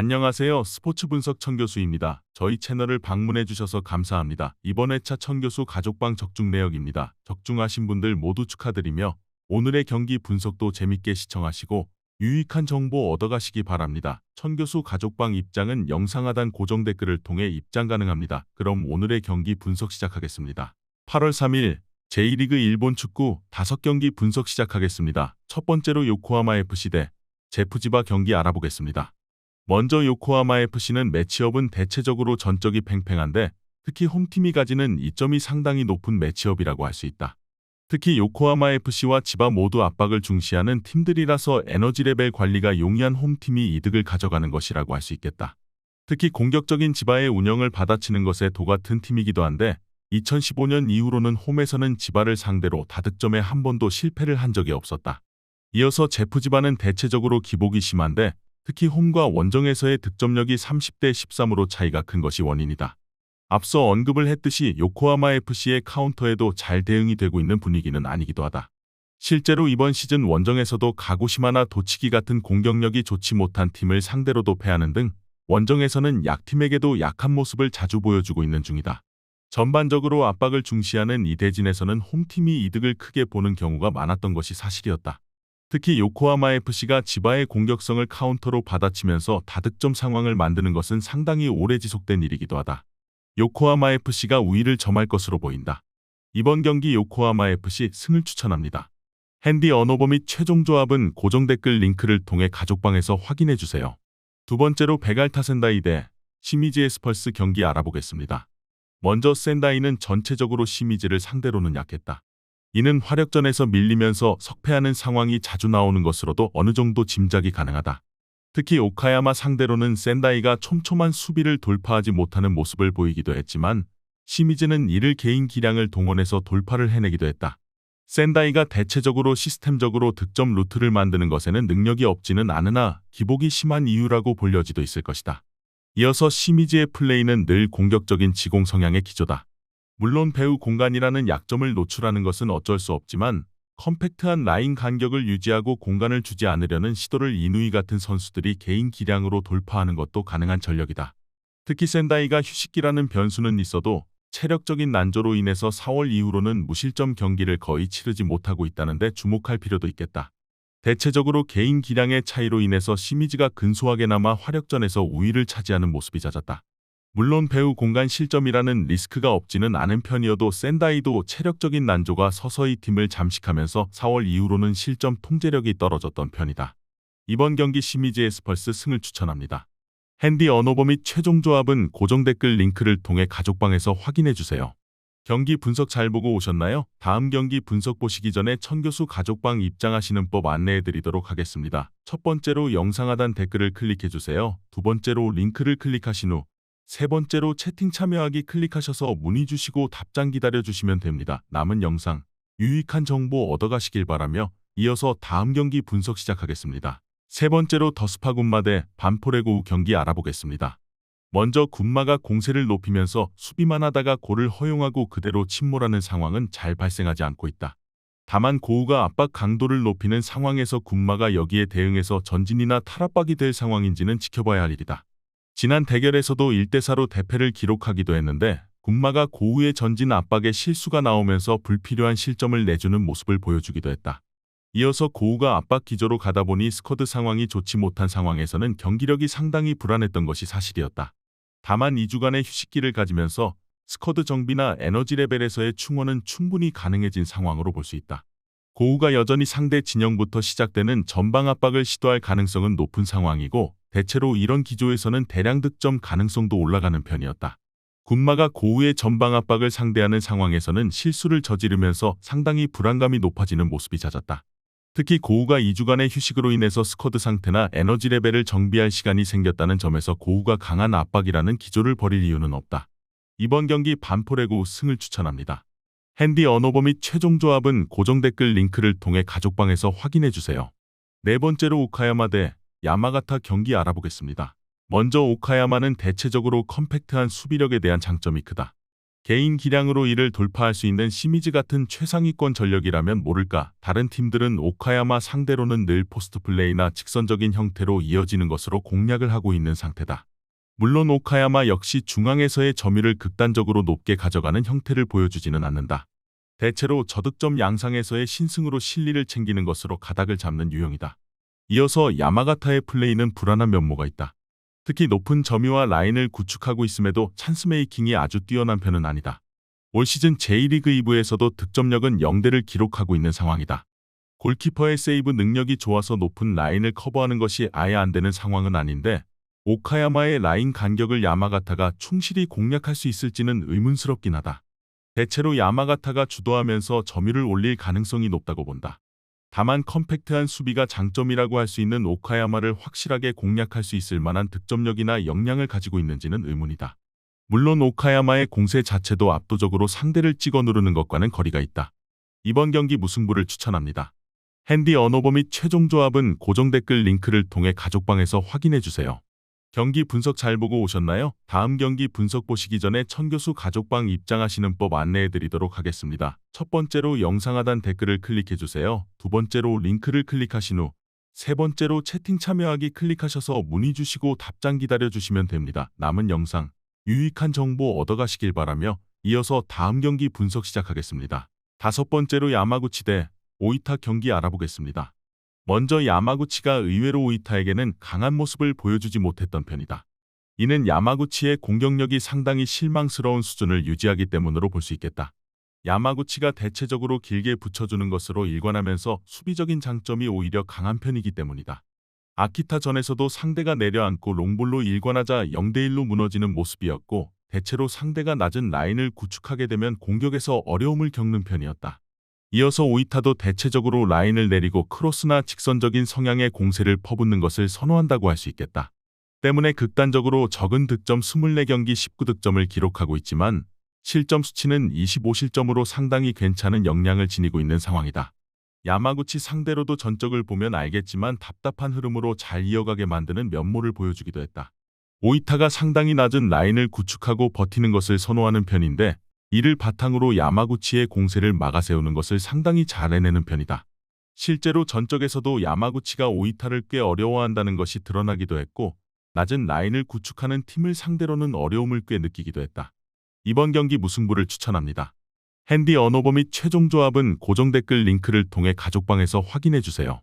안녕하세요. 스포츠 분석 천교수입니다. 저희 채널을 방문해 주셔서 감사합니다. 이번 회차 천교수 가족방 적중 내역입니다. 적중하신 분들 모두 축하드리며 오늘의 경기 분석도 재밌게 시청하시고 유익한 정보 얻어가시기 바랍니다. 천교수 가족방 입장은 영상 하단 고정 댓글을 통해 입장 가능합니다. 그럼 오늘의 경기 분석 시작하겠습니다. 8월 3일 제1리그 일본 축구 5경기 분석 시작하겠습니다. 첫 번째로 요코하마 FC 대 제프지바 경기 알아보겠습니다. 먼저 요코하마 FC는 매치업은 대체적으로 전적이 팽팽한데 특히 홈팀이 가지는 이점이 상당히 높은 매치업이라고 할 수 있다. 특히 요코하마 FC와 지바 모두 압박을 중시하는 팀들이라서 에너지 레벨 관리가 용이한 홈팀이 이득을 가져가는 것이라고 할 수 있겠다. 특히 공격적인 지바의 운영을 받아치는 것에 도같은 팀이기도 한데 2015년 이후로는 홈에서는 지바를 상대로 다득점에 한 번도 실패를 한 적이 없었다. 이어서 제프지바는 대체적으로 기복이 심한데 특히 홈과 원정에서의 득점력이 30대 13으로 차이가 큰 것이 원인이다. 앞서 언급을 했듯이 요코하마 FC의 카운터에도 잘 대응이 되고 있는 분위기는 아니기도 하다. 실제로 이번 시즌 원정에서도 가고시마나 도치기 같은 공격력이 좋지 못한 팀을 상대로도 패하는 등 원정에서는 약팀에게도 약한 모습을 자주 보여주고 있는 중이다. 전반적으로 압박을 중시하는 이 대진에서는 홈팀이 이득을 크게 보는 경우가 많았던 것이 사실이었다. 특히 요코하마 FC가 지바의 공격성을 카운터로 받아치면서 다득점 상황을 만드는 것은 상당히 오래 지속된 일이기도 하다. 요코하마 FC가 우위를 점할 것으로 보인다. 이번 경기 요코하마 FC 승을 추천합니다. 핸디 언어버 및 최종 조합은 고정 댓글 링크를 통해 가족방에서 확인해주세요. 두 번째로 베갈타 센다이 대 시미즈 에스펄스 경기 알아보겠습니다. 먼저 센다이는 전체적으로 시미즈를 상대로는 약했다. 이는 화력전에서 밀리면서 석패하는 상황이 자주 나오는 것으로도 어느 정도 짐작이 가능하다. 특히 오카야마 상대로는 센다이가 촘촘한 수비를 돌파하지 못하는 모습을 보이기도 했지만 시미즈는 이를 개인 기량을 동원해서 돌파를 해내기도 했다. 센다이가 대체적으로 시스템적으로 득점 루트를 만드는 것에는 능력이 없지는 않으나 기복이 심한 이유라고 볼 여지도 있을 것이다. 이어서 시미즈의 플레이는 늘 공격적인 지공 성향의 기조다. 물론 배우 공간이라는 약점을 노출하는 것은 어쩔 수 없지만 컴팩트한 라인 간격을 유지하고 공간을 주지 않으려는 시도를 이누이 같은 선수들이 개인 기량으로 돌파하는 것도 가능한 전력이다. 특히 센다이가 휴식기라는 변수는 있어도 체력적인 난조로 인해서 4월 이후로는 무실점 경기를 거의 치르지 못하고 있다는데 주목할 필요도 있겠다. 대체적으로 개인 기량의 차이로 인해서 시미즈가 근소하게나마 화력전에서 우위를 차지하는 모습이 잦았다. 물론 배우 공간 실점이라는 리스크가 없지는 않은 편이어도 센다이도 체력적인 난조가 서서히 팀을 잠식하면서 4월 이후로는 실점 통제력이 떨어졌던 편이다. 이번 경기 시미즈 에스펄스 승을 추천합니다. 핸디 언어버 및 최종 조합은 고정 댓글 링크를 통해 가족방에서 확인해주세요. 경기 분석 잘 보고 오셨나요? 다음 경기 분석 보시기 전에 천교수 가족방 입장하시는 법 안내해드리도록 하겠습니다. 첫 번째로 영상 하단 댓글을 클릭해주세요. 두 번째로 링크를 클릭하신 후 세 번째로 채팅 참여하기 클릭하셔서 문의 주시고 답장 기다려주시면 됩니다. 남은 영상, 유익한 정보 얻어가시길 바라며 이어서 다음 경기 분석 시작하겠습니다. 세 번째로 더스파 군마 대 반포레고우 경기 알아보겠습니다. 먼저 군마가 공세를 높이면서 수비만 하다가 골을 허용하고 그대로 침몰하는 상황은 잘 발생하지 않고 있다. 다만 고우가 압박 강도를 높이는 상황에서 군마가 여기에 대응해서 전진이나 탈압박이 될 상황인지는 지켜봐야 할 일이다. 지난 대결에서도 1대4로 대패를 기록하기도 했는데 군마가 고우의 전진 압박에 실수가 나오면서 불필요한 실점을 내주는 모습을 보여주기도 했다. 이어서 고우가 압박 기조로 가다 보니 스쿼드 상황이 좋지 못한 상황에서는 경기력이 상당히 불안했던 것이 사실이었다. 다만 2주간의 휴식기를 가지면서 스쿼드 정비나 에너지 레벨에서의 충원은 충분히 가능해진 상황으로 볼 수 있다. 고우가 여전히 상대 진영부터 시작되는 전방 압박을 시도할 가능성은 높은 상황이고 대체로 이런 기조에서는 대량 득점 가능성도 올라가는 편이었다. 군마가 고우의 전방 압박을 상대하는 상황에서는 실수를 저지르면서 상당히 불안감이 높아지는 모습이 잦았다. 특히 고우가 2주간의 휴식으로 인해서 스쿼드 상태나 에너지 레벨을 정비할 시간이 생겼다는 점에서 고우가 강한 압박이라는 기조를 벌일 이유는 없다. 이번 경기 반포레고우 승을 추천합니다. 핸디 언어버 및 최종 조합은 고정 댓글 링크를 통해 가족방에서 확인해주세요. 네 번째로 오카야마 대 야마가타 경기 알아보겠습니다. 먼저 오카야마는 대체적으로 컴팩트한 수비력에 대한 장점이 크다. 개인 기량으로 이를 돌파할 수 있는 시미즈 같은 최상위권 전력이라면 모를까. 다른 팀들은 오카야마 상대로는 늘 포스트 플레이나 직선적인 형태로 이어지는 것으로 공략을 하고 있는 상태다. 물론 오카야마 역시 중앙에서의 점유율을 극단적으로 높게 가져가는 형태를 보여주지는 않는다. 대체로 저득점 양상에서의 신승으로 실리를 챙기는 것으로 가닥을 잡는 유형이다. 이어서 야마가타의 플레이는 불안한 면모가 있다. 특히 높은 점유와 라인을 구축하고 있음에도 찬스 메이킹이 아주 뛰어난 편은 아니다. 올 시즌 J리그 2부에서도 득점력은 0대를 기록하고 있는 상황이다. 골키퍼의 세이브 능력이 좋아서 높은 라인을 커버하는 것이 아예 안 되는 상황은 아닌데 오카야마의 라인 간격을 야마가타가 충실히 공략할 수 있을지는 의문스럽긴 하다. 대체로 야마가타가 주도하면서 점유율을 올릴 가능성이 높다고 본다. 다만 컴팩트한 수비가 장점이라고 할 수 있는 오카야마를 확실하게 공략할 수 있을 만한 득점력이나 역량을 가지고 있는지는 의문이다. 물론 오카야마의 공세 자체도 압도적으로 상대를 찍어 누르는 것과는 거리가 있다. 이번 경기 무승부를 추천합니다. 핸디 언어버 및 최종 조합은 고정 댓글 링크를 통해 가족방에서 확인해주세요. 경기 분석 잘 보고 오셨나요? 다음 경기 분석 보시기 전에 천교수 가족방 입장하시는 법 안내해드리도록 하겠습니다. 첫 번째로 영상 하단 댓글을 클릭해주세요. 두 번째로 링크를 클릭하신 후 세 번째로 채팅 참여하기 클릭하셔서 문의 주시고 답장 기다려주시면 됩니다. 남은 영상 유익한 정보 얻어가시길 바라며 이어서 다음 경기 분석 시작하겠습니다. 다섯 번째로 야마구치 대 오이타 경기 알아보겠습니다. 먼저 야마구치가 의외로 오이타에게는 강한 모습을 보여주지 못했던 편이다. 이는 야마구치의 공격력이 상당히 실망스러운 수준을 유지하기 때문으로 볼 수 있겠다. 야마구치가 대체적으로 길게 붙여주는 것으로 일관하면서 수비적인 장점이 오히려 강한 편이기 때문이다. 아키타전에서도 상대가 내려앉고 롱볼로 일관하자 0대1로 무너지는 모습이었고 대체로 상대가 낮은 라인을 구축하게 되면 공격에서 어려움을 겪는 편이었다. 이어서 오이타도 대체적으로 라인을 내리고 크로스나 직선적인 성향의 공세를 퍼붓는 것을 선호한다고 할 수 있겠다. 때문에 극단적으로 적은 득점 24경기 19득점을 기록하고 있지만 실점 수치는 25실점으로 상당히 괜찮은 역량을 지니고 있는 상황이다. 야마구치 상대로도 전적을 보면 알겠지만 답답한 흐름으로 잘 이어가게 만드는 면모를 보여주기도 했다. 오이타가 상당히 낮은 라인을 구축하고 버티는 것을 선호하는 편인데 이를 바탕으로 야마구치의 공세를 막아세우는 것을 상당히 잘 해내는 편이다. 실제로 전적에서도 야마구치가 오이타를 꽤 어려워한다는 것이 드러나기도 했고 낮은 라인을 구축하는 팀을 상대로는 어려움을 꽤 느끼기도 했다. 이번 경기 무승부를 추천합니다. 핸디 언어버 및 최종 조합은 고정 댓글 링크를 통해 가족방에서 확인해주세요.